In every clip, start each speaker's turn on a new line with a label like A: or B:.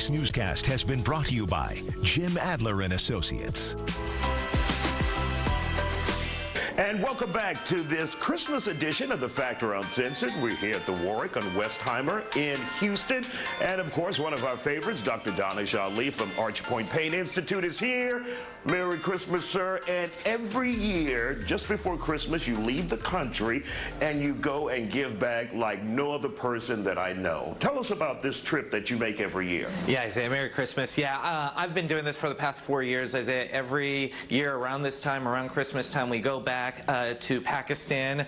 A: This newscast has been brought to you by Jim Adler and Associates.
B: And welcome back to this Christmas edition of the Factor Uncensored. We're here at the Warwick on Westheimer in Houston. And of course, one of our favorites, Dr. Danish Ali from Arch Point Pain Institute is here. Merry Christmas, sir. And every year, just before Christmas, you leave the country and you go and give back like no other person that I know. Tell us about this trip that you make every year.
C: Yeah, Isaiah, Merry Christmas. Yeah, I've been doing this for the past 4 years, Isaiah. Every year around this time, around Christmas time, we go back to Pakistan,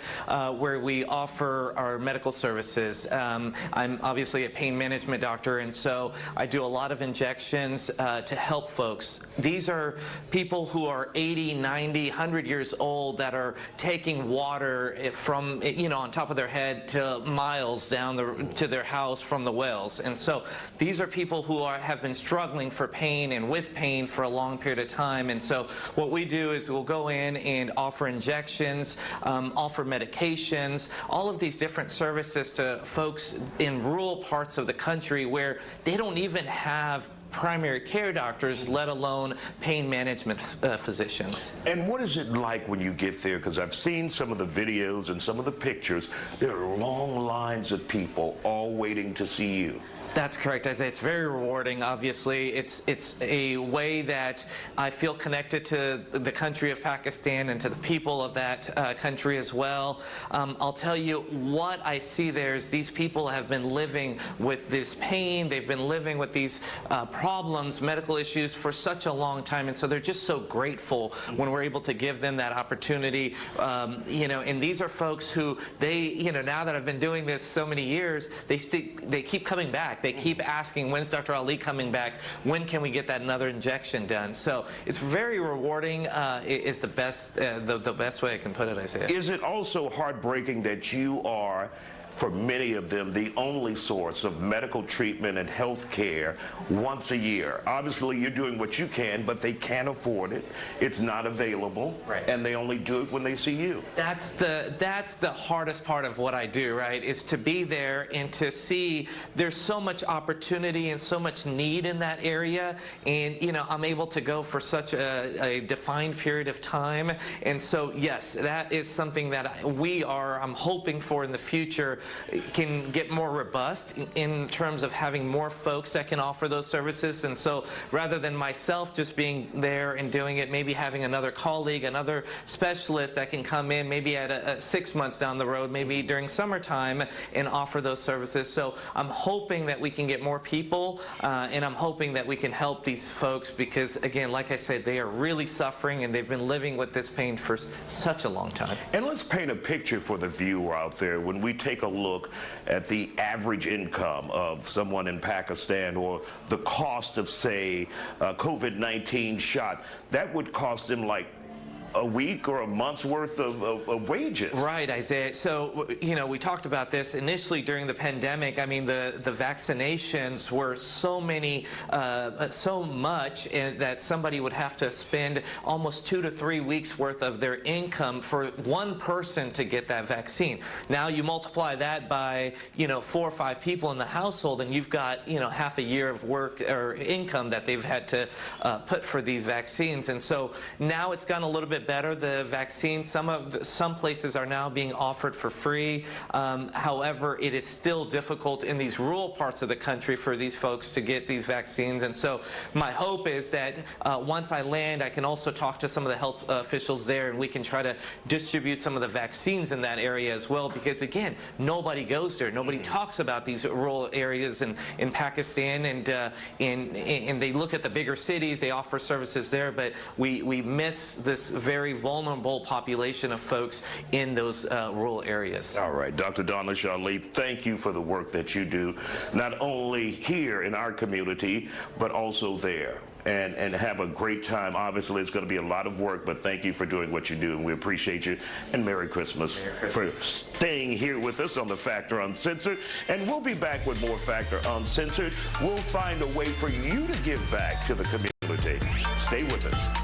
C: where we offer our medical services. I'm obviously a pain management doctor, and so I do a lot of injections to help folks. These are people who are 80, 90, 100 years old that are taking water from, on top of their head to miles down to their house from the wells. And so these are people who have been struggling for pain and with pain for a long period of time. And so what we do is we'll go in and offer injections, offer medications, all of these different services to folks in rural parts of the country where they don't even have primary care doctors, let alone pain management physicians.
B: And what is it like when you get there? Because I've seen some of the videos and some of the pictures. There are long lines of people all waiting to see you.
C: That's correct, Isaiah. It's very rewarding, obviously. It's a way that I feel connected to the country of Pakistan and to the people of that country as well. I'll tell you, what I see there is these people have been living with this pain. They've been living with these problems, medical issues for such a long time, and so they're just so grateful when we're able to give them that opportunity. And these are folks who now that I've been doing this so many years, they keep coming back. They keep asking, when's Dr. Ali coming back? When can we get that another injection done? So it's very rewarding. It's the best way I can put it, Isaiah.
B: Is it also heartbreaking that you are, for many of them, the only source of medical treatment and health care once a year? Obviously, you're doing what you can, but they can't afford it. It's not available,
C: right,
B: and they only do it when they see you.
C: That's the hardest part of what I do, right, is to be there and to see there's so much opportunity and so much need in that area, and I'm able to go for such a defined period of time. And so yes, that is something that I'm hoping for in the future can get more robust in terms of having more folks that can offer those services. And so rather than myself just being there and doing it, maybe having another colleague, another specialist that can come in maybe at 6 months down the road, maybe during summertime, and offer those services. So I'm hoping that we can get more people, and I'm hoping that we can help these folks because, again, like I said, they are really suffering and they've been living with this pain for such a long time.
B: And let's paint a picture for the viewer out there. When we take a look at the average income of someone in Pakistan, or the cost of, say, a COVID-19 shot, that would cost them like a week or a month's worth of wages.
C: Right, Isaiah. So, we talked about this initially during the pandemic. I mean, the vaccinations were so much that somebody would have to spend almost 2 to 3 weeks worth of their income for one person to get that vaccine. Now you multiply that by, 4 or 5 people in the household, and you've got, half a year of work or income that they've had to put for these vaccines. And so now it's gone a little bit better. The vaccine, some places are now being offered for free. However, it is still difficult in these rural parts of the country for these folks to get these vaccines. And so my hope is that once I land, I can also talk to some of the health officials there, and we can try to distribute some of the vaccines in that area as well, because again, nobody goes there. Nobody talks about these rural areas in Pakistan, and they look at the bigger cities, they offer services there, but we miss this very vulnerable population of folks in those rural areas.
B: All right, Dr. Danish Ali, thank you for the work that you do, not only here in our community, but also there. And have a great time. Obviously, it's going to be a lot of work, but thank you for doing what you do, and we appreciate you. And Merry Christmas, for staying here with us on the Factor Uncensored. And we'll be back with more Factor Uncensored. We'll find a way for you to give back to the community. Stay with us.